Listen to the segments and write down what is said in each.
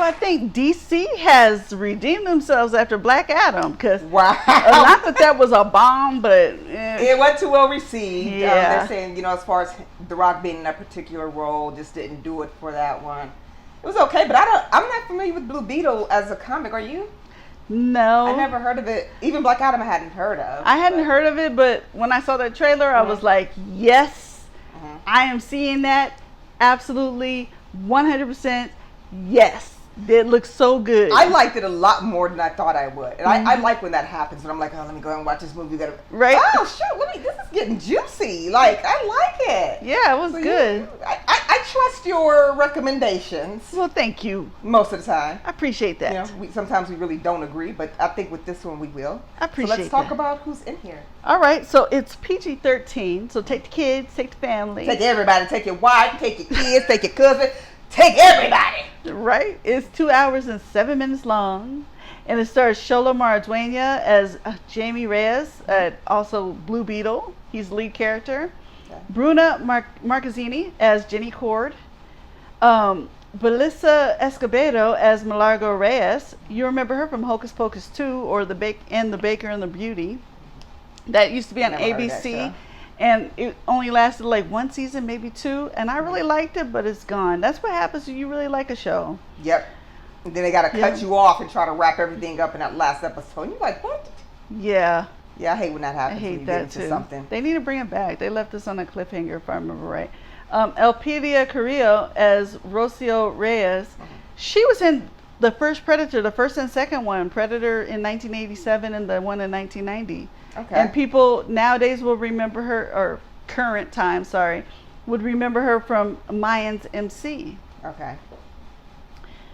So I think DC has redeemed themselves after Black Adam, because Wow. not that was a bomb, but It wasn't too well received. Yeah. They're saying, as far as The Rock being in that particular role, just didn't do it for that one. It was okay, but I'm not familiar with Blue Beetle as a comic. Are you? no. I never heard of it. Even Black Adam I hadn't heard of. I hadn't heard of it, but when I saw that trailer, I was like, yes, I am seeing that. Absolutely, 100%, yes. It looks so good. I liked it a lot more than I thought I would. And I like when that happens. And I'm like, oh, let me go and watch this movie. Right. Oh, shoot, this is getting juicy. Like, I like it. Yeah, it was good. I trust your recommendations. Well, thank you. Most of the time. I appreciate that. Sometimes we really don't agree, but I think with this one we will. I appreciate So let's talk about who's in here. All right, so it's PG-13. So take the kids, take the family. Take everybody. Take your wife, take your kids, take your cousin. Take everybody. Right? It's 2 hours and 7 minutes long. And it stars Shola Maraduena as Jamie Reyes, also Blue Beetle. He's the lead character. Okay. Bruna Marquezine as Jenny Cord. Belissa Escobedo as Milagro Reyes. You remember her from Hocus Pocus 2 or The Baker and the Beauty. That used to be on ABC. And it only lasted like one season, maybe two. And I really liked it, but it's gone. That's what happens when you really like a show. Yep. And then they got to cut you off and try to wrap everything up in that last episode. And you're like, what? Yeah. Yeah, I hate when that happens. I hate when you that get into too. Something. They need to bring it back. They left us on a cliffhanger, if I remember right. Elpidia Carrillo as Rocio Reyes. She was in the first Predator, the first and second one. Predator in 1987 and the one in 1990. Okay. And people nowadays will remember her, or current time, would remember her from Mayans MC. Okay.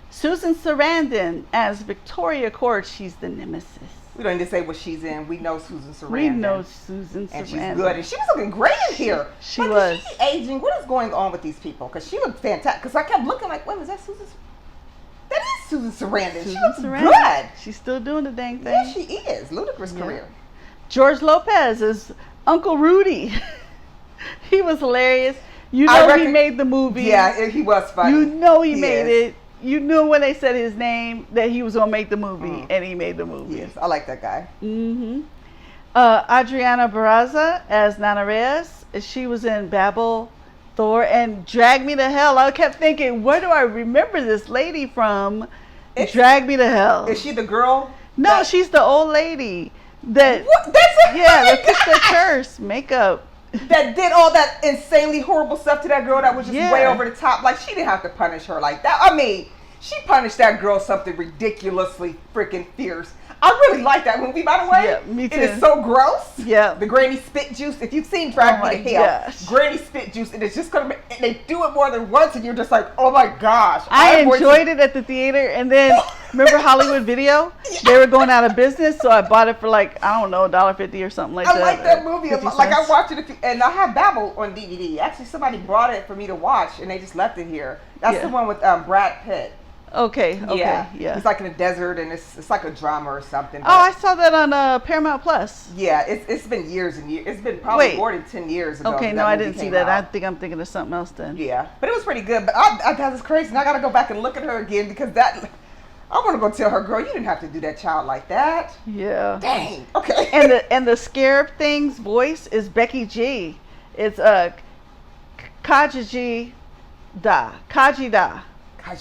Susan Sarandon as Victoria Cord. She's the nemesis. We don't need to say what she's in. We know Susan Sarandon. We know Susan Sarandon. And she's good. And she was looking great in here. She was. Is she aging? What is going on with these people? Because she looked fantastic. Because I kept looking like, wait, was that Susan? That is Susan Sarandon. She looks good. She's still doing the dang thing. Yeah, she is. Ludicrous career. George Lopez is Uncle Rudy. He was hilarious. He made the movie. Yeah, he was funny. He made it. You knew when they said his name that he was going to make the movie, and he made the movie. Yes, I like that guy. Adriana Barraza as Nana Reyes. She was in Babel, Thor, and Drag Me to Hell. I kept thinking, where do I remember this lady from? Drag Me to Hell. Is she the girl? No, she's the old lady. That fixed the curse makeup. That did all that insanely horrible stuff to that girl that was just way over the top. Like, she didn't have to punish her like that. I mean, she punished that girl something ridiculously freaking fierce. I really like that movie, by the way. Yeah, me too. It is so gross. Yeah. The Granny Spit Juice. If you've seen Drag Me to Hell, Granny Spit Juice, and it's just gonna and they do it more than once, and you're just like, oh my gosh. I enjoyed it at the theater, and then remember Hollywood Video? They were going out of business, so I bought it for like, I don't know, $1.50 or something like that. I like that movie. Like, I watched it, and I have Babel on DVD. Actually, somebody brought it for me to watch, and they just left it here. That's the one with Brad Pitt. Okay. Yeah. He's like in a desert, and it's like a drama or something. Oh, I saw that on Paramount Plus. Yeah, it's been years and years. It's been probably more than 10 years ago. Okay, no, I didn't see that. I think I'm thinking of something else then. Yeah, but it was pretty good. But I thought it was crazy, and I got to go back and look at her again because I want to go tell her, girl, you didn't have to do that child like that. Yeah. Dang. Okay. And the Scarab Thing's voice is Becky G. It's Kaji Da.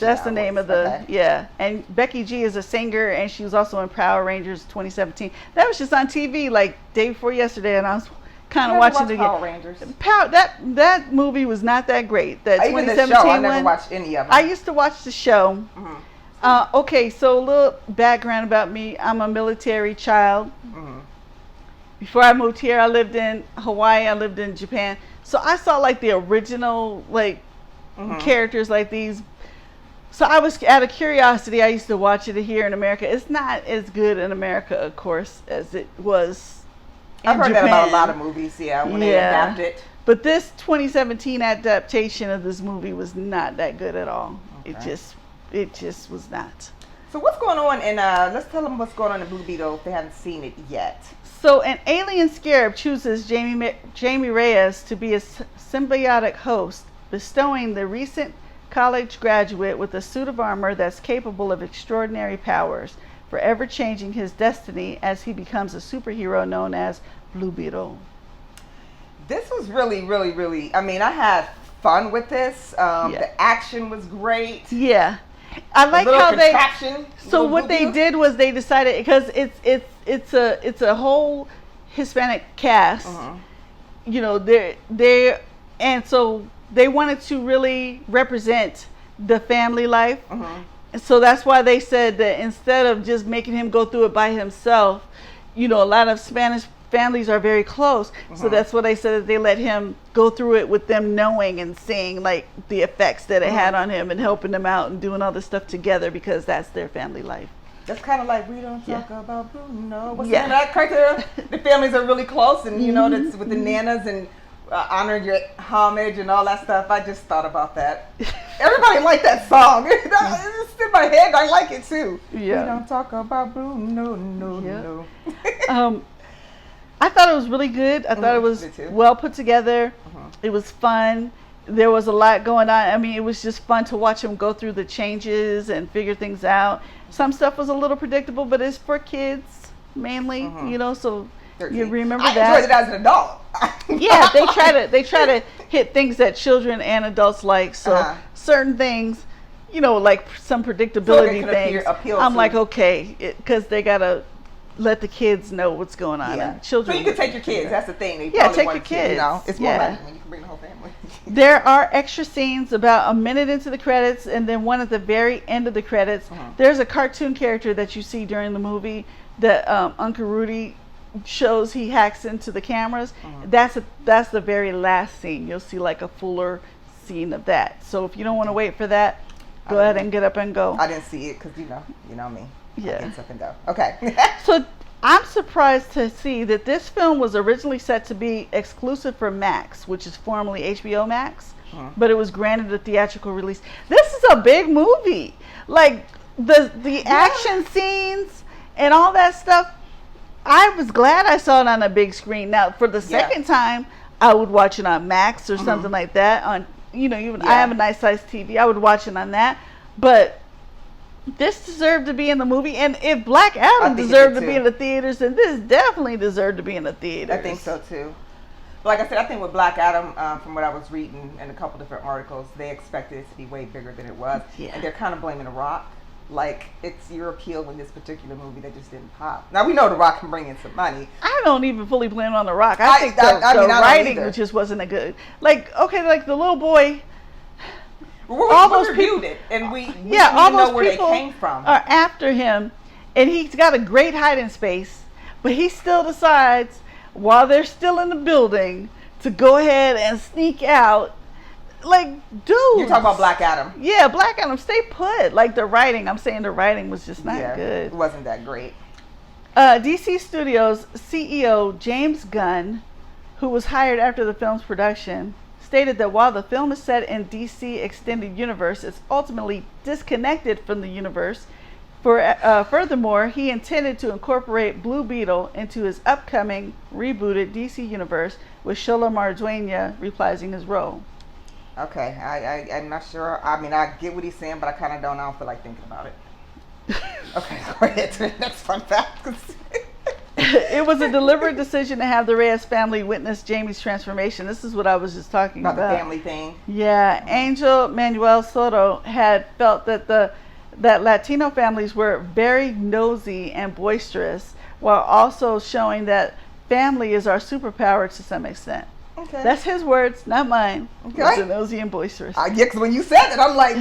That's the name of the, And Becky G is a singer, and she was also in Power Rangers 2017. That was just on TV like day before yesterday, and I was kind of watching it. Power Rangers. That movie was not that great. That Even 2017 the show, I one, never watched any of them. I used to watch the show. Okay, so a little background about me. I'm a military child. Before I moved here, I lived in Hawaii. I lived in Japan. So I saw like the original characters like these. So I was, out of curiosity, I used to watch it here in America. It's not as good in America, of course, as it was in I've heard Japan. that about a lot of movies, when they adapt it. But this 2017 adaptation of this movie was not that good at all. Okay. It just was not. So what's going on in, let's tell them what's going on in Blue Beetle if they haven't seen it yet. So an alien scarab chooses Jamie Reyes to be a symbiotic host, bestowing the recent college graduate with a suit of armor that's capable of extraordinary powers, forever changing his destiny as he becomes a superhero known as Blue Beetle. This was really, really, really, I mean, I had fun with this. The action was great. Yeah. I like how they. So what they Beetle. did was they decided, because it's a whole Hispanic cast. You know, and so they wanted to really represent the family life. So that's why they said that instead of just making him go through it by himself, you know, a lot of Spanish families are very close. So that's what they said, that they let him go through it with them knowing and seeing like the effects that it had on him and helping them out and doing all this stuff together, because that's their family life. That's kind of like We Don't Talk About Bruno. What's that character? The families are really close, and you know, that's with the nanas and honoring your homage and all that stuff. I just thought about that. Everybody liked that song. It's in my head. I like it too. Yeah. We don't talk about Bruno, no. I thought it was really good. I thought it was well put together. It was fun. There was a lot going on. I mean, it was just fun to watch him go through the changes and figure things out. Some stuff was a little predictable, but it's for kids mainly, you know, so 13. You remember that. I enjoyed it as an adult. Yeah, they try to hit things that children and adults like. So certain things, you know, like some predictability things, I'm like, okay, because they got to let the kids know what's going on. Yeah. And children. So you can take your kids. That's the thing. They take your kids. You know, it's more money when you can bring the whole family. There are extra scenes about a minute into the credits, and then one at the very end of the credits. There's a cartoon character that you see during the movie that Uncle Rudy shows. He hacks into the cameras. That's the very last scene. You'll see like a fuller scene of that. So if you don't want to wait for that, go ahead and get up and go. I didn't see it because you know me. Yeah. Get up and go. Okay. So I'm surprised to see that this film was originally set to be exclusive for Max, which is formerly HBO Max, but it was granted a theatrical release. This is a big movie. Like the action scenes and all that stuff. I was glad I saw it on a big screen. Now, for the second time, I would watch it on Max or something like that. On I have a nice sized TV. I would watch it on that. But this deserved to be in the movie, and if Black Adam deserved to be in the theaters, then this definitely deserved to be in the theaters. I think so too. Like I said, I think with Black Adam, from what I was reading in a couple different articles, they expected it to be way bigger than it was, and they're kind of blaming The Rock. Like, it's your appeal in this particular movie that just didn't pop. Now we know The Rock can bring in some money. I don't even fully blame it on The Rock. I think the writing just wasn't a good. Like, okay, like the little boy. All those people, it, and we all those know where they came from. Are after him, and he's got a great hiding space, but he still decides while they're still in the building to go ahead and sneak out. Like, dude, you're talking about Black Adam. Yeah, Black Adam. Stay put. Like the writing, I'm saying the writing was just not good. It wasn't that great. DC Studios CEO James Gunn, who was hired after the film's production, stated that while the film is set in DC Extended Universe, it's ultimately disconnected from the universe. Furthermore, he intended to incorporate Blue Beetle into his upcoming rebooted DC Universe, with Shola Marduena reprising his role. Okay, I'm not sure. I mean, I get what he's saying, but I kind of don't. I don't feel like thinking about it. Okay, go ahead to the next fun fact. It was a deliberate decision to have the Reyes family witness Jamie's transformation. This is what I was just talking about. The family thing. Yeah, Angel Manuel Soto had felt that that Latino families were very nosy and boisterous, while also showing that family is our superpower to some extent. Okay. That's his words, not mine. Okay. It's nosy and boisterous. I get, because when you said it, I'm like,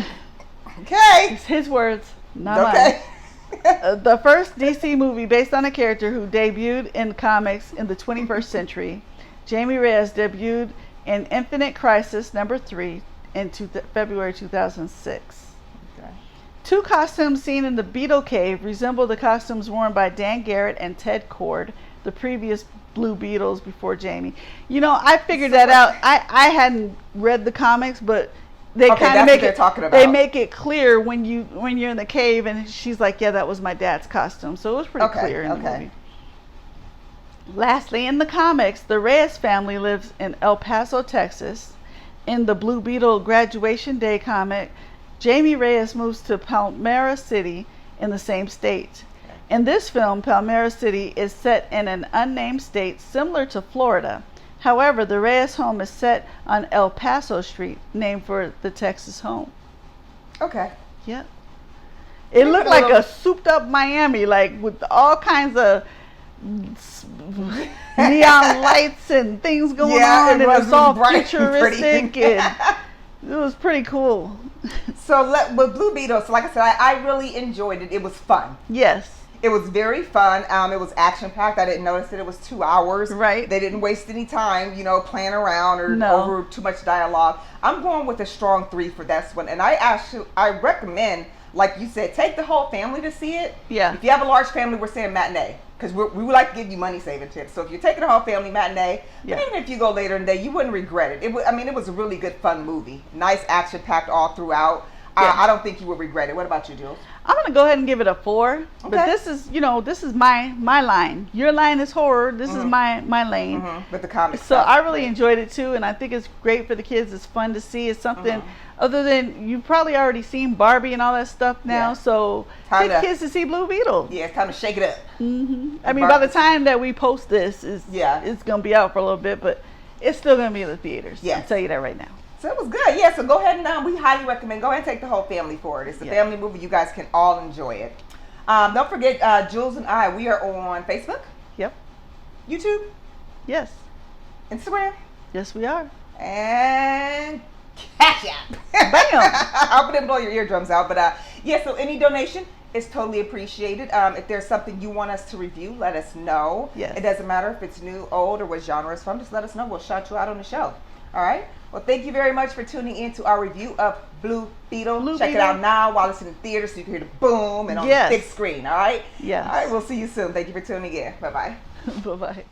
okay. It's his words, not mine. The first DC movie based on a character who debuted in comics in the 21st century, Jamie Reyes debuted in Infinite Crisis #3 in February 2006. Okay. Two costumes seen in the Beetle Cave resemble the costumes worn by Dan Garrett and Ted Kord, the previous Blue Beetles before Jamie. You know, I figured that out. I hadn't read the comics, but they kind of make it. They make it clear when you're in the cave, and she's like, "Yeah, that was my dad's costume." So it was pretty clear in the movie. Lastly, in the comics, the Reyes family lives in El Paso, Texas. in the Blue Beetle Graduation Day comic, Jamie Reyes moves to Palmyra City in the same state. In this film, Palmyra City is set in an unnamed state similar to Florida. However, the Reyes home is set on El Paso Street, named for the Texas home. Okay. Yep. It looked like a souped up Miami, like with all kinds of neon lights and things going on, and it's all futuristic, and it was pretty cool. So with Blue Beetle, so like I said, I really enjoyed it. It was fun. Yes. It was very fun. It was action packed. I didn't notice that it was 2 hours. Right. They didn't waste any time, playing around or over too much dialogue. I'm going with a strong 3 for this one, and I recommend, like you said, take the whole family to see it. Yeah. If you have a large family, we're saying matinee, because we would like to give you money saving tips. So if you're taking the whole family, matinee. But even if you go later in the day, you wouldn't regret it. It was a really good, fun movie. Nice action packed all throughout. Yeah. I don't think you would regret it. What about you, Jules? I'm gonna go ahead and give it a 4. Okay. But this is my line. Your line is horror. This is my lane. With the comics. So I really enjoyed it too, and I think it's great for the kids. It's fun to see. It's something other than you've probably already seen Barbie and all that stuff now. Yeah. So take kids to see Blue Beetle. Yeah, it's time to shake it up. I mean, by the time that we post this, it's gonna be out for a little bit, but it's still gonna be in the theaters. Yeah, I'll tell you that right now. So it was good. Yeah, so go ahead and we highly recommend. Go ahead and take the whole family for it. It's a family movie. You guys can all enjoy it. Don't forget, Jules and I, we are on Facebook. Yep. YouTube. Yes. Instagram. Yes, we are. And Cash App. Bam. I hope it didn't blow your eardrums out. But so any donation is totally appreciated. If there's something you want us to review, let us know. Yes. It doesn't matter if it's new, old, or what genre it's from. Just let us know. We'll shout you out on the show. All right. Well, thank you very much for tuning in to our review of Blue Beetle. Check it out now while it's in the theater so you can hear the boom and on the big screen. All right? Yes. All right. We'll see you soon. Thank you for tuning in. Bye-bye. Bye-bye.